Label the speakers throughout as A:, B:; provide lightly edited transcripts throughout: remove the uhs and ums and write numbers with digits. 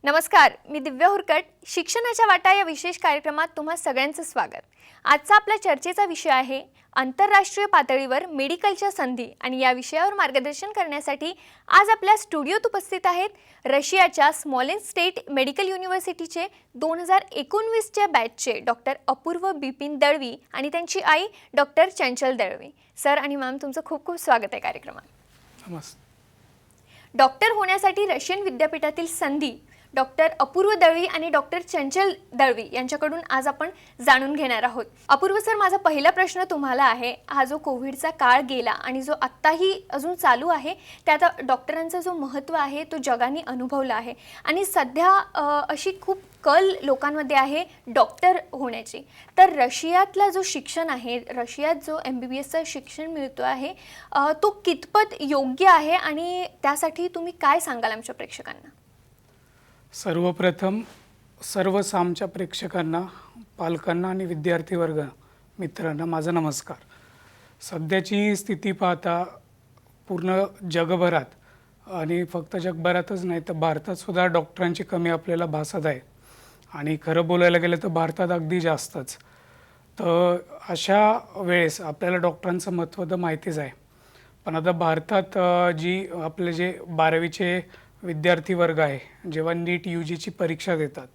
A: नमस्कार, मी दिव्या हुरकट. शिक्षणाच्या वाटा या विशेष कार्यक्रमात तुम्हा सगळ्यांचं स्वागत. आजचा आपल्या चर्चेचा विषय आहे आंतरराष्ट्रीय पातळीवर मेडिकलच्या संधी आणि या विषयावर मार्गदर्शन करण्यासाठी आज आपल्या स्टुडिओत उपस्थित आहेत रशियाच्या स्मॉलेन्स्टेट मेडिकल युनिव्हर्सिटीचे 2019च्या बॅचचे डॉक्टर अपूर्व बिपिन दळवी आणि त्यांची आई डॉक्टर चंचल दळवी. सर आणि मॅम, तुमचं खूप खूप स्वागत आहे कार्यक्रमात.
B: नमस्ते.
A: डॉक्टर होण्यासाठी रशियन विद्यापीठातील संधी डॉक्टर अपूर्व दळवी आणि डॉक्टर चंचल दळवी यांच्याकडून आज आपण जाणून घेणार आहोत. अपूर्व सर, माझा पहिला प्रश्न तुम्हाला आहे, हा जो कोविडचा काळ गेला आणि जो आत्ताही अजून चालू आहे त्यात डॉक्टरांचा जो महत्त्व आहे तो जगाने अनुभवला आहे आणि सध्या अशी खूप कल लोकांमध्ये आहे डॉक्टर होण्याची. तर रशियातला जो शिक्षण आहे, रशियात जो MBBSचं शिक्षण मिळतो आहे तो कितपत योग्य आहे आणि त्यासाठी तुम्ही काय सांगाल आमच्या प्रेक्षकांना?
B: सर्वप्रथम सर्व सामच्या प्रेक्षकांना, पालकांना आणि विद्यार्थी वर्ग मित्रांना माझा नमस्कार. सध्याची स्थिती पाहता पूर्ण जगभरात आणि फक्त जगभरातच नाही तर भारतात सुद्धा डॉक्टरांची कमी आपल्याला भासत आहे आणि खरं बोलायला गेलं तर भारतात अगदी जास्तच. तर अशा वेळेस आपल्याला डॉक्टरांचं महत्त्व तर माहितीच आहे, पण आता भारतात जी आपले जे 12वीचे विद्यार्थी वर्ग आहे, जेव्हा नीट UGची परीक्षा देतात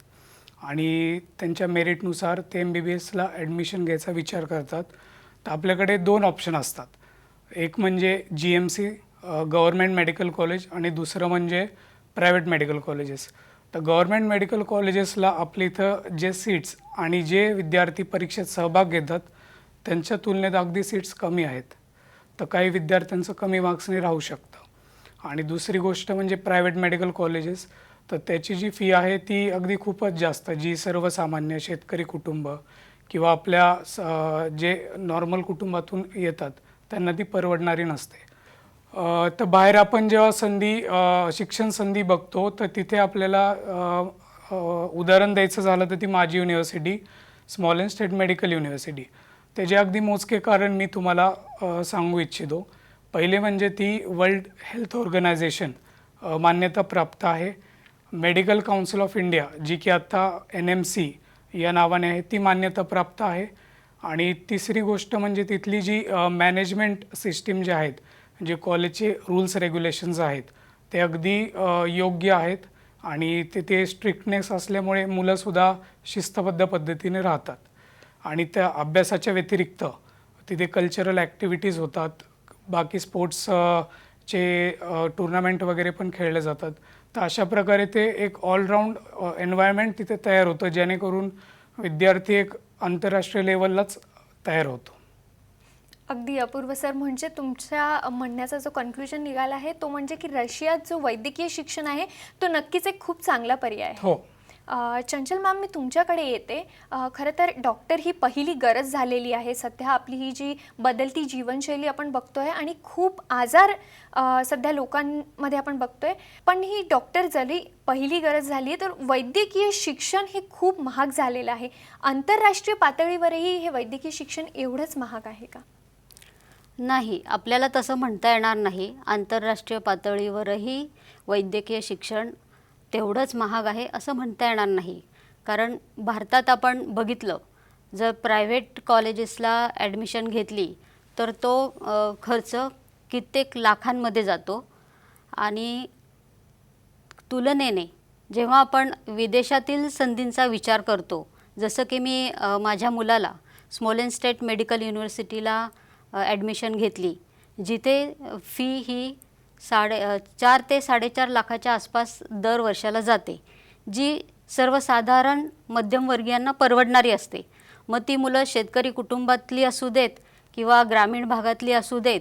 B: आणि त्यांच्या मेरिटनुसार ते MBBSला ॲडमिशन घ्यायचा विचार करतात, तर आपल्याकडे 2 ऑप्शन असतात. एक म्हणजे GMC गव्हर्मेंट मेडिकल कॉलेज आणि दुसरं म्हणजे प्रायव्हेट मेडिकल कॉलेजेस. तर गव्हर्मेंट मेडिकल कॉलेजेसला आपल्या इथं जे सीट्स आणि जे विद्यार्थी परीक्षेत सहभाग घेतात त्यांच्या तुलनेत अगदी सीट्स कमी आहेत, तर काही विद्यार्थ्यांचं कमी मार्क्सने राहू शकतं. आणि दुसरी गोष्ट म्हणजे प्रायव्हेट मेडिकल कॉलेजेस, तर त्याची जी फी आहे ती अगदी खूपच जास्त, जी सर्वसामान्य शेतकरी कुटुंब किंवा आपल्या जे नॉर्मल कुटुंबातून येतात त्यांना ती परवडणारी नसते. तर बाहेर आपण जेव्हा शिक्षण संधी बघतो तर तिथे आपल्याला उदाहरण द्यायचं झालं तर ती माझी युनिव्हर्सिटी स्मॉलेन्स्टेट मेडिकल युनिव्हर्सिटी. त्याचे अगदी मोजके कारण मी तुम्हाला सांगू इच्छितो. पहिले म्हणजे ती वर्ल्ड हेल्थ ऑर्गनायझेशन मान्यता प्राप्त आहे. मेडिकल काउन्सिल ऑफ इंडिया, जी की आत्ता NMC या नावाने आहे, ती मान्यता प्राप्त आहे. आणि तिसरी गोष्ट म्हणजे तिथली जी मॅनेजमेंट सिस्टीम जे आहेत, जे कॉलेजचे रूल्स रेग्युलेशन्स आहेत ते अगदी योग्य आहेत आणि तिथे स्ट्रिक्टनेस असल्यामुळे मुलंसुद्धा शिस्तबद्ध पद्धतीने राहतात. आणि त्या अभ्यासाच्या व्यतिरिक्त तिथे कल्चरल ॲक्टिव्हिटीज होतात, बाकी स्पोर्ट्सचे टुर्नामेंट वगैरे पण खेळले जातात. तर अशा प्रकारे ते एक ऑलराऊंड एन्व्हायरमेंट तिथे तयार होतं, जेणेकरून विद्यार्थी एक आंतरराष्ट्रीय लेवललाच तयार होतो.
A: अगदी अपूर्व सर, म्हणजे तुमच्या म्हणण्याचा जो कन्क्लुजन निघाला आहे तो म्हणजे की रशियात जो वैद्यकीय शिक्षण आहे तो नक्कीच एक खूप चांगला पर्याय आहे.
B: हो.
A: चंचल मॅम, मी तुमच्याकडे येते. खरं तर डॉक्टर ही पहिली गरज झालेली आहे. सध्या आपली ही जी बदलती जीवनशैली आपण बघतोय आणि खूप आजार सध्या लोकांमध्ये आपण बघतोय, पण ही डॉक्टर जरी पहिली गरज झाली तर वैद्यकीय शिक्षण हे खूप महाग झालेलं आहे. आंतरराष्ट्रीय पातळीवरही हे वैद्यकीय शिक्षण एवढंच महाग आहे का?
C: नाही, आपल्याला तसं म्हणता येणार नाही. आंतरराष्ट्रीय पातळीवरही वैद्यकीय शिक्षण तेवढंच महाग आहे असं म्हणता येणार नाही. कारण भारतात आपण बघितलं, जर प्रायव्हेट कॉलेजेसला ॲडमिशन घेतली तर तो खर्च कित्येक लाखांमध्ये जातो. आणि तुलनेने जेव्हा आपण विदेशातील संधींचा विचार करतो, जसं की मी माझ्या मुलाला स्मॉलेन्स्टेट मेडिकल युनिव्हर्सिटीला ॲडमिशन घेतली, जिथे फी ही 4 ते 4.5 लाखाच्या आसपास दर वर्षाला जाते, जी सर्वसाधारण मध्यमवर्गीयांना परवडणारी असते. मग ती मुलं शेतकरी कुटुंबातली असू देत किंवा ग्रामीण भागातली असू देत,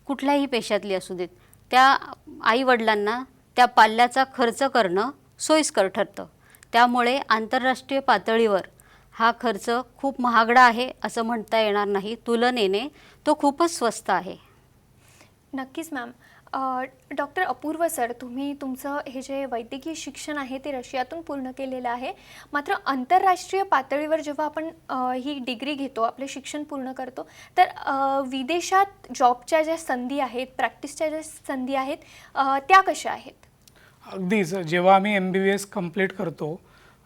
C: कुठल्याही पेशातली असू देत, त्या आईवडिलांना त्या पाल्याचा खर्च करणं सोयीस्कर ठरतं. त्यामुळे आंतरराष्ट्रीय पातळीवर हा खर्च खूप महागडा आहे असं म्हणता येणार नाही. तुलनेने तो खूपच स्वस्त आहे.
A: नक्कीच मॅम. डॉक्टर अपूर्व सर, तुम्ही तुमचं हे जे वैद्यकीय शिक्षण आहे ते रशियातून पूर्ण केलेलं आहे. मात्र आंतरराष्ट्रीय पातळीवर जेव्हा आपण ही डिग्री घेतो, आपले शिक्षण पूर्ण करतो, तर विदेशात जॉबच्या ज्या संधी आहेत, प्रॅक्टिसच्या ज्या संधी आहेत त्या कशा आहेत?
B: अगदीच जेव्हा आम्ही MBBS कंप्लीट करतो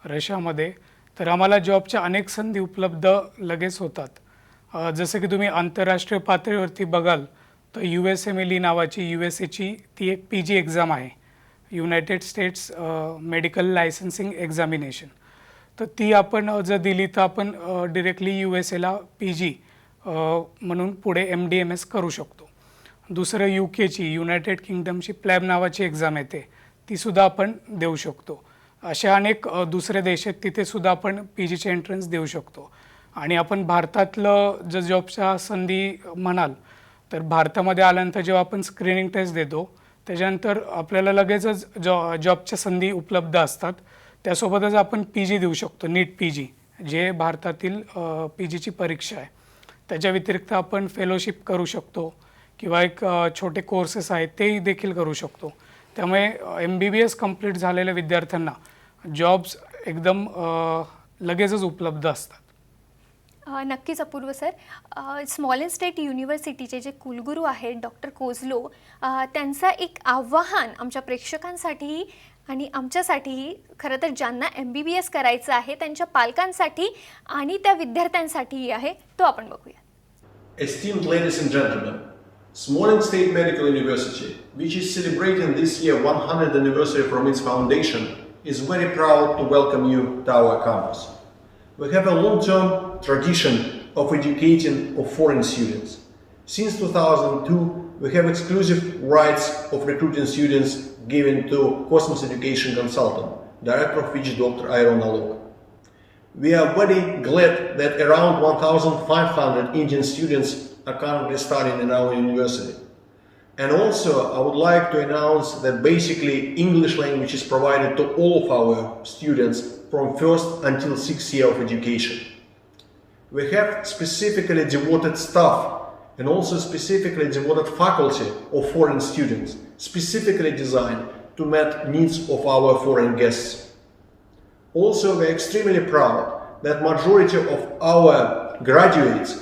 B: रशियामध्ये, तर आम्हाला जॉबच्या अनेक संधी उपलब्ध लगेच होतात. जसं की तुम्ही आंतरराष्ट्रीय पातळीवरती बघाल तर USMLE नावाची USAची ती एक PG एक्झाम आहे, United states medical licensing examination. तर ती आपण जर दिली तर आपण डिरेक्टली USAला PG म्हणून पुढे MD-MS करू शकतो. दुसरं UKची युनायटेड किंगडमची प्लॅब नावाची एक्झाम येते, तीसुद्धा आपण देऊ शकतो. असे अनेक दुसरे देश आहेत, तिथेसुद्धा आपण PGचे एंट्रन्स देऊ शकतो. आणि आपण भारतातलं जर जॉबच्या संधी म्हणाल तर भारतामध्ये आल्यानंतर जेव्हा आपण स्क्रीनिंग टेस्ट देतो त्याच्यानंतर आपल्याला लगेचच जॉबच्या संधी उपलब्ध असतात. त्यासोबतच आपण PG देऊ शकतो, नीट PG, जे भारतातील PGची परीक्षा आहे. त्याच्या व्यतिरिक्त आपण फेलोशिप करू शकतो किंवा एक छोटे कोर्सेस आहेत तेही देखील करू शकतो. त्यामुळे MBBS कंप्लीट झालेल्या विद्यार्थ्यांना जॉब्स एकदम लगेचच उपलब्ध असतात.
A: नक्कीच अपूर्व सर. स्मॉलेन स्टेट युनिव्हर्सिटीचे जे कुलगुरू आहेत डॉक्टर कोझलो, त्यांचं एक आव्हान आमच्या प्रेक्षकांसाठीही आणि आमच्यासाठीही, खरं तर ज्यांना MBBS करायचं आहे त्यांच्या पालकांसाठी आणि त्या विद्यार्थ्यांसाठीही आहे, तो आपण बघूया.
D: Esteemed ladies and gentlemen, Smolensk State Medical University, which is celebrating this year 100th anniversary from its foundation, is very proud to welcome you to our campus. We have a long-term tradition of educating of foreign students. Since 2002, we have exclusive rights of recruiting students given to Cosmos Education Consultant, director of which Dr. Iron Alok. We are very glad that around 1,500 Indian students are currently studying in our university. And also, I would like to announce that basically English language is provided to all of our students from first until 6th year of education. We have specifically devoted staff and also specifically devoted faculty of foreign students, specifically designed to meet needs of our foreign guests. Also, we are extremely proud that majority of our graduates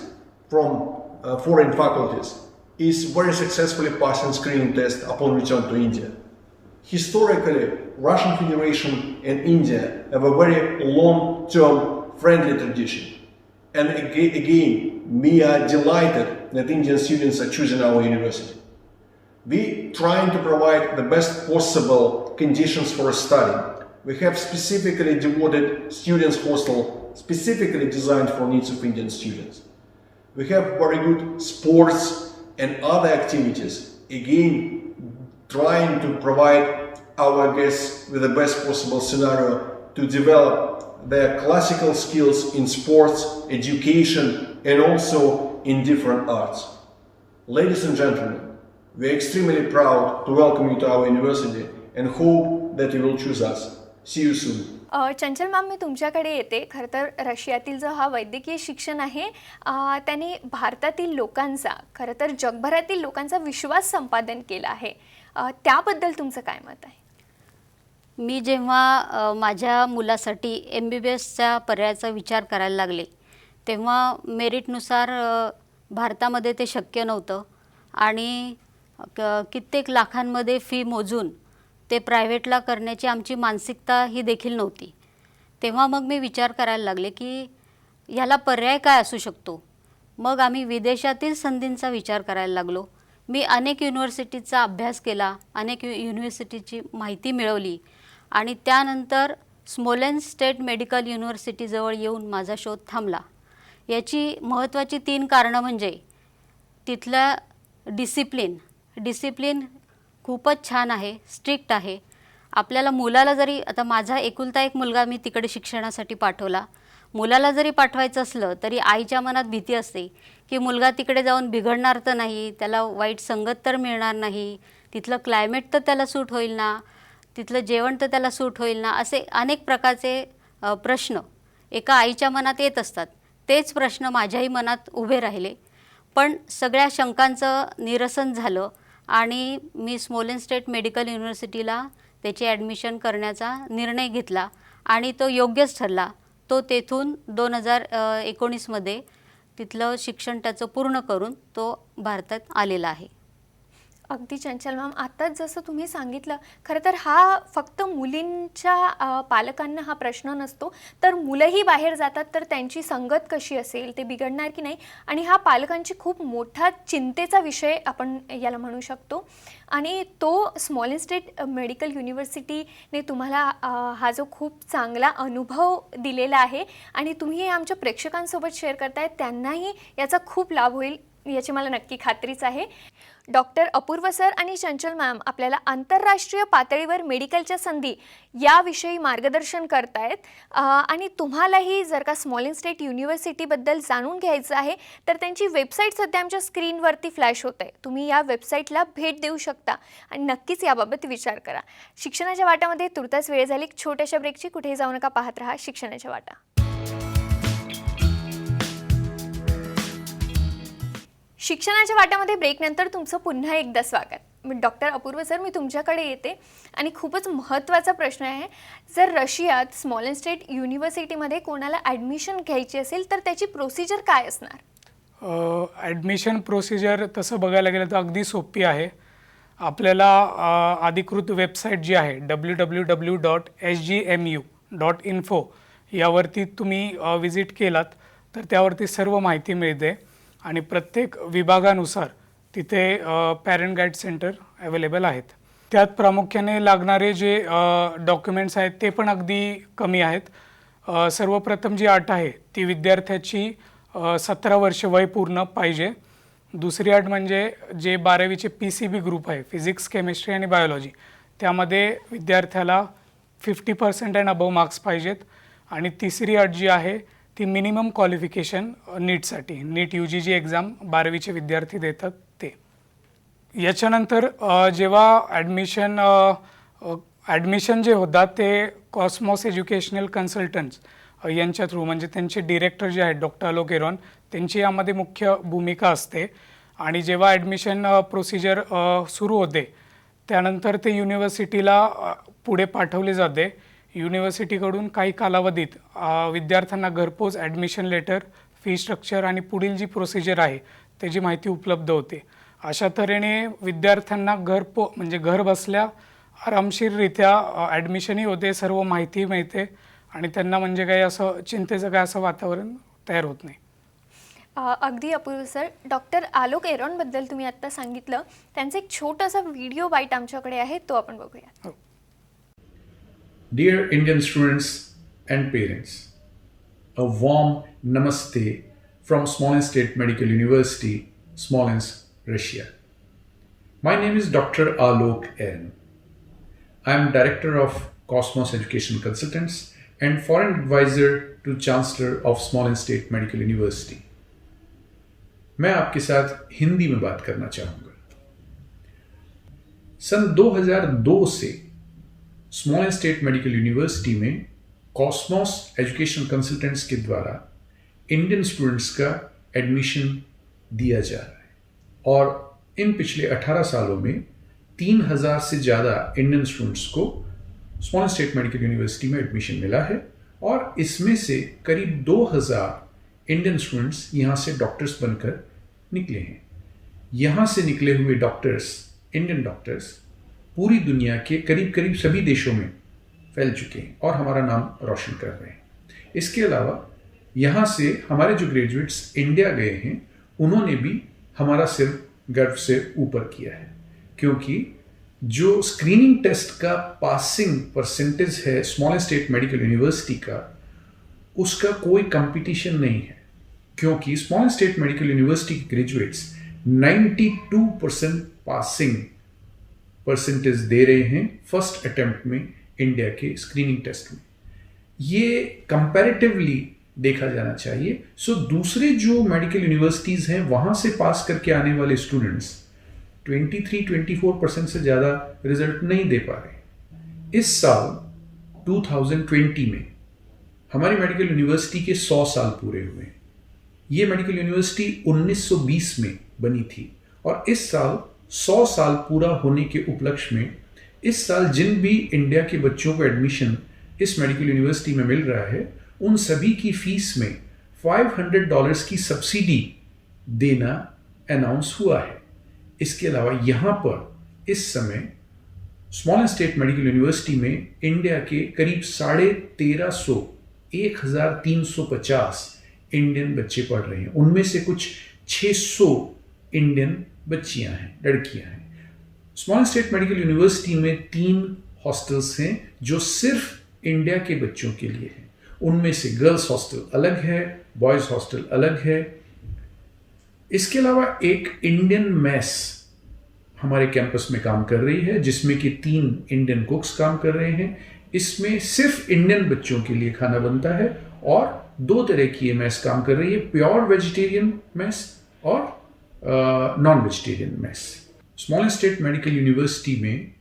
D: from foreign faculties is very successfully passing screening test upon return to India. Historically, Russian Federation and India have a very long-term friendly tradition. And again, we are delighted that Indian students are choosing our university. We trying to provide the best possible conditions for study. We have specifically devoted students' hostel, specifically designed for needs of Indian students. We have very good sports and other activities, again trying to provide our guests with the best possible scenario to develop their classical skills in sports, education, and also in different arts. Ladies and gentlemen, we are extremely proud to welcome you to our university and hope that you will choose us. See you soon.
A: Chanchal ma'am, मी तुमच्याकडे येते. खरं तर रशियातील जो हा वैद्यकीय शिक्षण आहे त्याने भारतातील लोकांचा, खरं तर जगभरातील लोकांचा विश्वास संपादन केला आहे. त्याबद्दल तुमचं काय मत आहे?
C: मी जेव्हा माझ्या मुलासाठी MBBSच्या पर्यायाचा विचार करायला लागले तेव्हा मेरिटनुसार भारतामध्ये ते शक्य नव्हतं आणि कित्येक लाखांमध्ये फी मोजून ते प्रायव्हेटला करण्याची आमची मानसिकता ही देखील नव्हती. तेव्हा मग मी विचार करायला लागले की ह्याला पर्याय काय असू शकतो. मग आम्ही विदेशातील संधींचा विचार करायला लागलो. मी अनेक युनिव्हर्सिटीचा अभ्यास केला, अनेक युनिव्हर्सिटीची माहिती मिळवली आणि त्यानंतर स्मोलेन स्टेट मेडिकल युनिव्हर्सिटीजवळ येऊन माझा शोध थांबला. याची महत्त्वाची 3 कारणं म्हणजे तिथलं डिसिप्लिन खूपच छान आहे, स्ट्रिक्ट आहे. आपल्याला मुलाला जरी, आता माझा एकुलता एक मुलगा मी तिकडे शिक्षणासाठी पाठवला, मुलाला जरी पाठवायचं असलं तरी आईच्या मनात भीती असते की मुलगा तिकडे जाऊन बिघडणार तर नाही, त्याला वाईट संगत तर मिळणार नाही, तिथलं क्लायमेट तर त्याला सूट होईल ना, तिथलं जेवण तर त्याला सूट होईल ना, असे अनेक प्रकारचे प्रश्न एका आईच्या मनात येत असतात. तेच प्रश्न माझ्याही मनात उभे राहिले. पण सगळ्या शंकांचं निरसन झालं आणि मी स्मोलेन स्टेट मेडिकल युनिव्हर्सिटीला त्याची ॲडमिशन करण्याचा निर्णय घेतला आणि तो योग्यच ठरला. तो तेथून 2019मध्ये तिथलं शिक्षण त्याचं पूर्ण करून तो भारतात आलेला आहे.
A: अगदी चंचल मॅम, आत्ताच जसं तुम्ही सांगितलं, खरं तर हा फक्त मुलींच्या पालकांना हा प्रश्न नसतो, तर मुलंही बाहेर जातात तर त्यांची संगत कशी असेल, ते बिघडणार की नाही, आणि हा पालकांची खूप मोठा चिंतेचा विषय आपण याला म्हणू शकतो. आणि तो स्मॉल स्टेट मेडिकल युनिव्हर्सिटीने तुम्हाला हा जो खूप चांगला अनुभव दिलेला आहे आणि तुम्ही हे आमच्या प्रेक्षकांसोबत शेअर करताय, त्यांनाही याचा खूप लाभ होईल याची मला नक्की खात्रीच आहे. डॉक्टर अपूर्व सर आणि चंचल मॅम आपल्याला आंतरराष्ट्रीय पातळीवर मेडिकलच्या संधी याविषयी मार्गदर्शन करतायत. आणि तुम्हालाही जर का स्मॉल स्टेट युनिव्हर्सिटीबद्दल जाणून घ्यायचं आहे तर त्यांची वेबसाईट सध्या आमच्या स्क्रीनवरती फ्लॅश होत आहे. तुम्ही या वेबसाईटला भेट देऊ शकता आणि नक्कीच याबाबत विचार करा. शिक्षणाच्या वाटामध्ये तुर्तास वेळ झाली छोट्याशा ब्रेकची. कुठेही जाऊ नका, पाहत राहा शिक्षणाच्या वाटा. शिक्षणाच्या वाटामध्ये ब्रेकनंतर तुमचं पुन्हा एकदा स्वागत. डॉक्टर अपूर्व सर, मी तुमच्याकडे येते आणि खूपच महत्त्वाचा प्रश्न आहे. जर रशियात स्मॉल स्टेट युनिव्हर्सिटीमध्ये कोणाला ॲडमिशन घ्यायची असेल तर त्याची प्रोसिजर काय असणार?
B: ॲडमिशन प्रोसिजर तसं बघायला गेलं तर अगदी सोपी आहे. आपल्याला अधिकृत वेबसाईट जी आहे www.sgmu.info यावरती तुम्ही विजिट केलात तर त्यावरती सर्व माहिती मिळते आणि प्रत्येक विभागानुसार तिथे पॅरेंट गाईड सेंटर अवेलेबल आहेत. त्यात प्रामुख्याने लागणारे जे डॉक्युमेंट्स आहेत ते पण अगदी कमी आहेत. सर्वप्रथम जी अट आहे ती विद्यार्थ्याची 17 वर्ष वय पूर्ण पाहिजे. दुसरी अट म्हणजे जे 12वीचे PCB ग्रुप आहे, फिजिक्स, केमिस्ट्री आणि बायोलॉजी, त्यामध्ये विद्यार्थ्याला 50% अँड अबव मार्क्स पाहिजेत. आणि तिसरी अट जी आहे ती मिनिमम क्वालिफिकेशन नीटसाठी, नीट UG जी एक्झाम 12वीचे विद्यार्थी देतात ते. याच्यानंतर जेव्हा ॲडमिशन जे होतात ते कॉस्मॉस एज्युकेशनल कन्सल्टंट्स यांच्या थ्रू, म्हणजे त्यांचे डिरेक्टर जे आहेत डॉक्टर आलोक एरॉन, त्यांची यामध्ये मुख्य भूमिका असते. आणि जेव्हा ॲडमिशन प्रोसिजर सुरू होते त्यानंतर ते युनिव्हर्सिटीला पुढे पाठवले जाते. युनिव्हर्सिटीकडून काही कालावधीत विद्यार्थ्यांना घरपोच ॲडमिशन लेटर, फी स्ट्रक्चर आणि पुढील जी प्रोसिजर आहे त्याची माहिती उपलब्ध होते. अशा तऱ्हेने विद्यार्थ्यांना म्हणजे घर बसल्या आरामशीररित्या ॲडमिशनही होते, सर्व माहिती मिळते आणि त्यांना म्हणजे काही असं चिंतेचं काय असं वातावरण तयार होत नाही.
A: अगदी अपूर्व सर, डॉक्टर आलोक एरॉनबद्दल तुम्ही आत्ता सांगितलं, त्यांचा एक छोटासा व्हिडिओ बाईट आमच्याकडे आहे, तो आपण बघूया.
E: Dear Indian students and parents, a warm namaste from Smolensk State Medical University, Smolensk, Russia. My name is Dr. Alok Aaron. I am Director of Cosmos Education Consultants and Foreign Advisor to Chancellor of Smolensk State Medical University. मैं आपके साथ हिंदी में बात करना चाहूँगा. सन 2002 से small state Medical University में Cosmos education consultants के द्वारा Indian students का एडमिशन दिया जा रहा है और इन पिछले 18 सालों में 3000 से ज़्यादा इंडियन स्टूडेंट्स को स्मॉल स्टेट मेडिकल यूनिवर्सिटी में एडमिशन मिला है और इसमें से करीब 2000 इंडियन स्टूडेंट्स यहाँ से डॉक्टर्स बनकर निकले हैं. यहाँ से निकले हुए डॉक्टर्स, इंडियन डॉक्टर्स, पूरी दुनिया के करीब करीब सभी देशों में फैल चुके हैं और हमारा नाम रोशन कर रहे हैं. इसके अलावा यहाँ से हमारे जो ग्रेजुएट्स इंडिया गए हैं उन्होंने भी हमारा सिर गर्व से ऊपर किया है, क्योंकि जो स्क्रीनिंग टेस्ट का पासिंग परसेंटेज है स्मॉल स्टेट मेडिकल यूनिवर्सिटी का, उसका कोई कंपटीशन नहीं है, क्योंकि स्मॉल स्टेट मेडिकल यूनिवर्सिटी के ग्रेजुएट्स 92% पासिंग परसेंटेज दे रहे हैं फर्स्ट अटेम्प्ट में इंडिया के स्क्रीनिंग टेस्ट में. ये कंपैरेटिवली देखा जाना चाहिए. सो दूसरे जो मेडिकल यूनिवर्सिटीज़ हैं वहाँ से पास करके आने वाले स्टूडेंट्स 23-24% से ज़्यादा रिजल्ट नहीं दे पा रहे. इस साल 2020 में हमारी मेडिकल यूनिवर्सिटी के 100 साल पूरे हुए हैं. ये मेडिकल यूनिवर्सिटी 1920 में बनी थी और इस साल 100 साल पूरा होने के उपलक्ष्य में इस साल जिन भी इंडिया के बच्चों को एडमिशन इस मेडिकल यूनिवर्सिटी में मिल रहा है उन सभी की फीस में $500 की सब्सिडी देना अनाउंस हुआ है. इसके अलावा यहाँ पर इस समय small end State Medical University में इंडिया के करीब 1350 1350 इंडियन बच्चे पढ़ रहे हैं। उनमें से कुछ 600 इंडियन बच्चियां हैं, लड़कियां हैं। Small end State Medical University में 3 हॉस्टल्स हैं जो सिर्फ इंडिया के बच्चों के लिए हैं। उनमें से गर्ल्स हॉस्टल अलग है, बॉयज हॉस्टल अलग है। इसके अलावा एक इंडियन मेस हमारे कैंपस में काम कर रही है, जिसमें कि 3 इंडियन कुक्स काम कर रहे हैं। इसमें सिर्फ इंडियन बच्चों के लिए खाना बनता है और 2 तरह की ये मेस काम कर रही है, प्योर वेजिटेरियन मेस और non vegetarian mess. Small end State Medical University में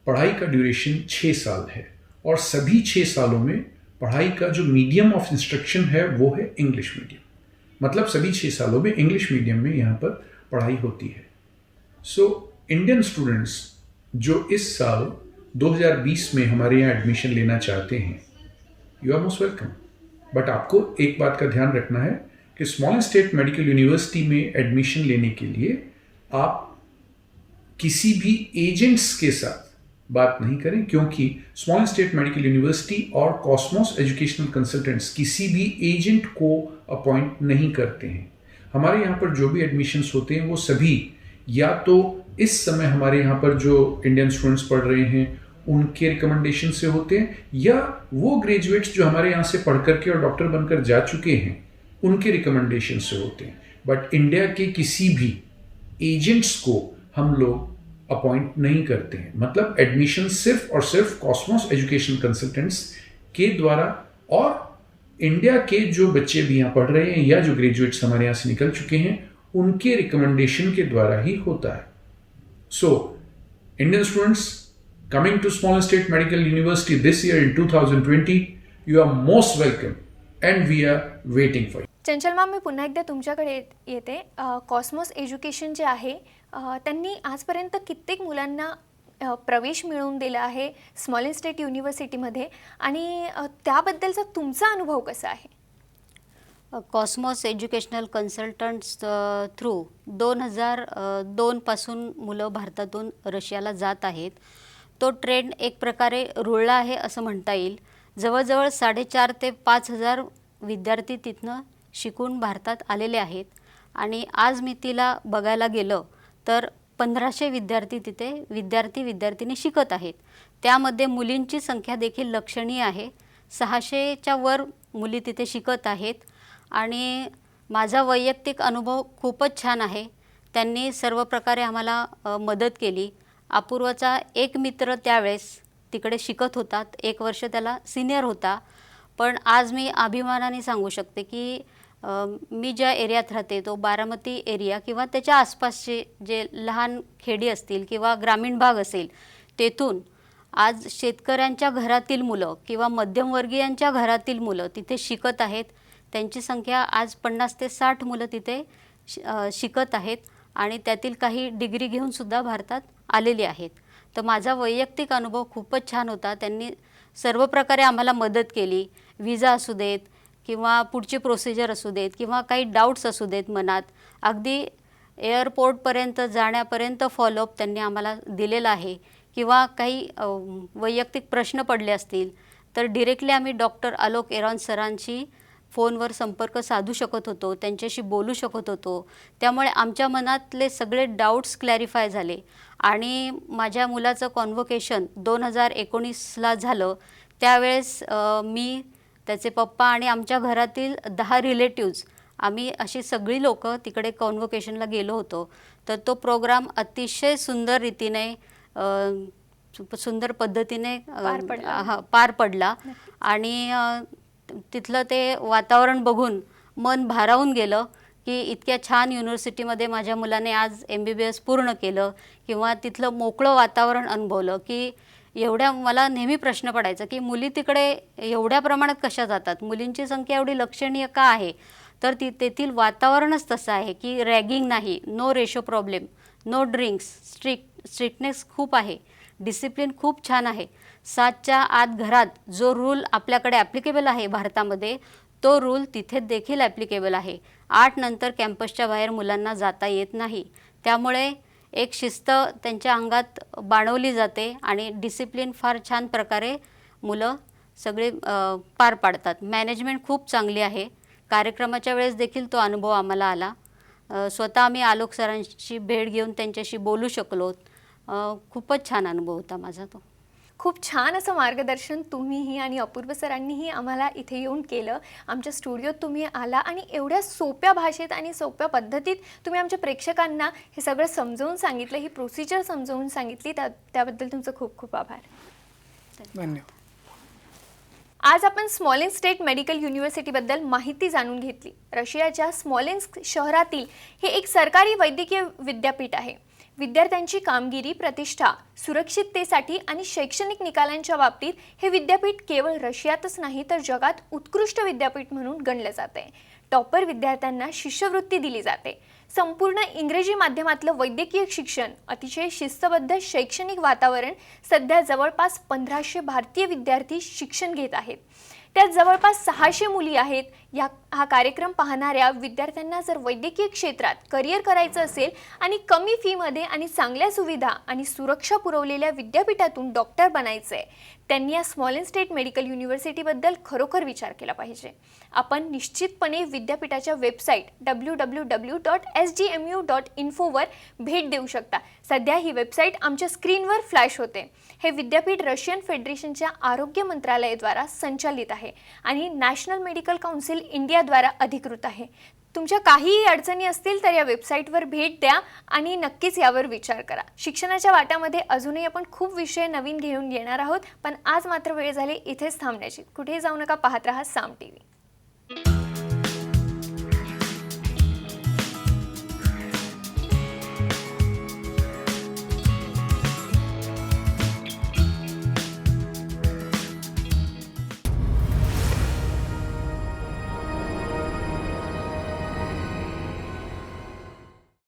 E: पढ़ाई का ड्यूरेशन 6 साल है और सभी 6 सालों में पढ़ाई का जो मीडियम ऑफ इंस्ट्रक्शन है वो है इंग्लिश मीडियम। मतलब सभी 6 सालों में इंग्लिश मीडियम में यहाँ पर पढ़ाई होती है। सो इंडियन स्टूडेंट्स जो इस साल 2020 में हमारे यहाँ एडमिशन लेना चाहते हैं, you are most welcome. But आपको एक बात का ध्यान रखना है कि Smolensk State Medical University में एडमिशन लेने के लिए आप किसी भी एजेंट्स के साथ बात नहीं करें, क्योंकि small end State Medical university और कॉस्मोस एजुकेशनल कंसल्टेंट्स किसी भी एजेंट को अपॉइंट नहीं करते हैं। हमारे यहाँ पर जो भी एडमिशन्स होते हैं वो सभी या तो इस समय हमारे यहाँ पर जो इंडियन स्टूडेंट्स पढ़ रहे हैं उनके रिकमेंडेशन से होते हैं, या वो ग्रेजुएट्स जो हमारे यहाँ से पढ़ करके और डॉक्टर बनकर जा चुके हैं उनके रिकमेंडेशन से होते हैं। बट इंडिया के किसी भी एजेंट्स को हम लोग अपॉइंट नहीं करते हैं। मतलब एडमिशन सिर्फ और सिर्फ कॉस्मोस एजुकेशन कंसल्टेंट्स के द्वारा और इंडिया के जो बच्चे भी यहाँ पढ़ रहे हैं या जो ग्रेजुएट्स हमारे यहाँ से निकल चुके हैं उनके रिकमेंडेशन के द्वारा ही होता है। So Indian students coming to Smolensk State Medical University this year in 2020, you are most welcome and we are waiting for you.
A: Chanchal ma'am, मी पुन्हा एकदा तुमच्याकडे येते. कॉस्मोस एज्युकेशन जे आहे त्यांनी आजपर्यंत कित्येक मुलांना प्रवेश मिळवून दिला आहे स्मॉल एंड स्टेट युनिव्हर्सिटीमध्ये, आणि त्याबद्दलचा तुमचा अनुभव कसा आहे?
C: कॉस्मॉस एज्युकेशनल कन्सल्टंट्स थ्रू 2002 पासून मुलं भारतातून रशियाला जात आहेत. तो ट्रेंड एक प्रकारे रुळला आहे असं म्हणता येईल. जवळजवळ 4,500 ते 5,000 विद्यार्थी तिथनं शिकून भारतात आलेले आहेत, आणि आज मी तिला बघायला गेलं तर 1500 विद्यार्थी तिथे विद्यार्थिनी शिकत आहेत. त्यामध्ये मुलींची संख्या देखील लक्षणीय आहे. 600च्या वर मुली तिथे शिकत आहेत, आणि माझा वैयक्तिक अनुभव खूपच छान आहे. त्यांनी सर्व प्रकारे आम्हाला मदत केली. अपूर्वचा एक मित्र त्यावेळेस तिकडे शिकत होता, 1 वर्ष त्याला सिनियर होता. पण आज मी अभिमानाने सांगू शकते की मी ज्या एरियात राहते तो बारामती एरिया किंवा त्याच्या आसपासचे जे लहान खेडी असतील किंवा ग्रामीण भाग असेल, तेथून आज शेतकऱ्यांच्या घरातील मुलं किंवा मध्यमवर्गीयांच्या घरातील मुलं तिथे शिकत आहेत. त्यांची संख्या आज 50 ते 60 मुलं तिथे शिकत आहेत, आणि त्यातील काही डिग्री घेऊन सुद्धा भारतात आलेली आहेत. तर माझा वैयक्तिक अनुभव खूपच छान होता. त्यांनी सर्व प्रकारे आम्हाला मदत केली. विजा असू देत किंवा पुढची प्रोसिजर असू देत किंवा काही डाऊट्स असू देत मनात, अगदी एअरपोर्टपर्यंत जाण्यापर्यंत फॉलोअप त्यांनी आम्हाला दिलेला आहे. किंवा काही वैयक्तिक प्रश्न पडले असतील तर डिरेक्टली आम्ही डॉक्टर आलोक एरॉन सरांशी फोनवर संपर्क साधू शकत होतो, त्यांच्याशी बोलू शकत होतो. त्यामुळे आमच्या मनातले सगळे डाऊट्स क्लॅरिफाय झाले. आणि माझ्या मुलाचं कॉन्व्होकेशन 2019ला झालं. त्यावेळेस मी, त्याचे पप्पा आणि आमच्या घरातील 10 रिलेटिव्ज, आम्ही अशी सगळी लोक तिकडे कॉन्व्होकेशनला गेलो होतो. तर तो प्रोग्राम अतिशय सुंदर रीतीने सुंदर पद्धतीने पार पडला. आणि तिथलं ते वातावरण बघून मन भारावून गेलं की इतक्या छान युनिव्हर्सिटीमध्ये माझ्या मुलाने आज MBBS पूर्ण केलं. किंवा तिथलं मोकळं वातावरण अनुभवलं की एवढ्या, मला नेहमी प्रश्न पडायचा की मुली तिकडे एवढ्या प्रमाणात कशा जातात, मुलींची संख्या एवढी लक्षणीय का आहे. तर तेथील वातावरणच तसं आहे की रॅगिंग नाही, no ratio problem, no drinks, strictness खूप आहे, डिसिप्लिन खूप छान आहे. 7च्या आत घरात जो रूल आपल्याकडे ॲप्लिकेबल आहे भारतामध्ये, तो रूल तिथे देखील ॲप्लिकेबल आहे. 8 नंतर कॅम्पसच्या बाहेर मुलांना जाता येत नाही. त्यामुळे एक शिस्त त्यांच्या अंगात बाणवली जाते आणि डिसिप्लिन फार छान प्रकारे मुलं सगळे पार पाडतात. मॅनेजमेंट खूप चांगली आहे. कार्यक्रमाच्या वेळेस देखील तो अनुभव आम्हाला आला. स्वतः आम्ही आलोक सरांची भेट घेऊन त्यांच्याशी बोलू शकलो. खूपच छान अनुभव होता माझा तो.
A: खूप छान असं मार्गदर्शन तुम्हीही आणि अपूर्व सरांनीही आम्हाला इथे येऊन केलं. आमच्या स्टुडिओत तुम्ही आला आणि एवढ्या सोप्या भाषेत आणि सोप्या पद्धतीत तुम्ही आमच्या प्रेक्षकांना हे सगळं समजावून सांगितलं, ही प्रोसिजर समजावून सांगितली. त्याबद्दल तुमचं खूप खूप आभार.
B: धन्यवाद.
A: आज आपण स्मॉलेन्स्क स्टेट मेडिकल युनिव्हर्सिटीबद्दल माहिती जाणून घेतली. रशियाच्या स्मॉलेन्स्क शहरातील हे एक सरकारी वैद्यकीय विद्यापीठ आहे. विद्यार्थ्यांची कामगिरी, प्रतिष्ठा, सुरक्षिततेसाठी आणि शैक्षणिक निकालांच्या बाबतीत हे विद्यापीठ केवळ रशियातच नाही तर जगात उत्कृष्ट विद्यापीठ म्हणून गणले जाते. टॉपर विद्यार्थ्यांना शिष्यवृत्ती दिली जाते. संपूर्ण इंग्रजी माध्यमातलं वैद्यकीय शिक्षण, अतिशय शिस्तबद्ध शैक्षणिक वातावरण. सध्या जवळपास 1500 भारतीय विद्यार्थी शिक्षण घेत आहेत. त्यात जवळपास 600 मुली आहेत. हा कार्यक्रम पाहणाऱ्या विद्यार्थ्यांना जर वैद्यकीय क्षेत्रात करिअर करायचं असेल आणि कमी फीमध्ये आणि चांगल्या सुविधा आणि सुरक्षा पुरवलेल्या विद्यापीठातून डॉक्टर बनायचं आहे, त्यांनी या स्मॉलेन्स्क स्टेट मेडिकल युनिव्हर्सिटीबद्दल खरोखर विचार केला पाहिजे. आपण निश्चितपणे विद्यापीठाच्या वेबसाईट www.sgmu.info वर भेट देऊ शकता. सध्या ही वेबसाईट आमच्या स्क्रीनवर फ्लॅश होते. हे विद्यापीठ रशियन फेडरेशनच्या आरोग्य मंत्रालयाद्वारा संचालित आहे आणि नॅशनल मेडिकल काउन्सिल इंडियाद्वारा अधिकृत आहे. तुमच्या काहीही अडचणी असतील तर या वेबसाईटवर भेट द्या आणि नक्कीच यावर विचार करा. शिक्षणाच्या वाट्यामध्ये अजूनही आपण खूप विषय नवीन घेऊन येणार आहोत, पण आज मात्र वेळ झाली इथेच थांबण्याची. कुठेही जाऊ नका, पाहत रहा साम TV.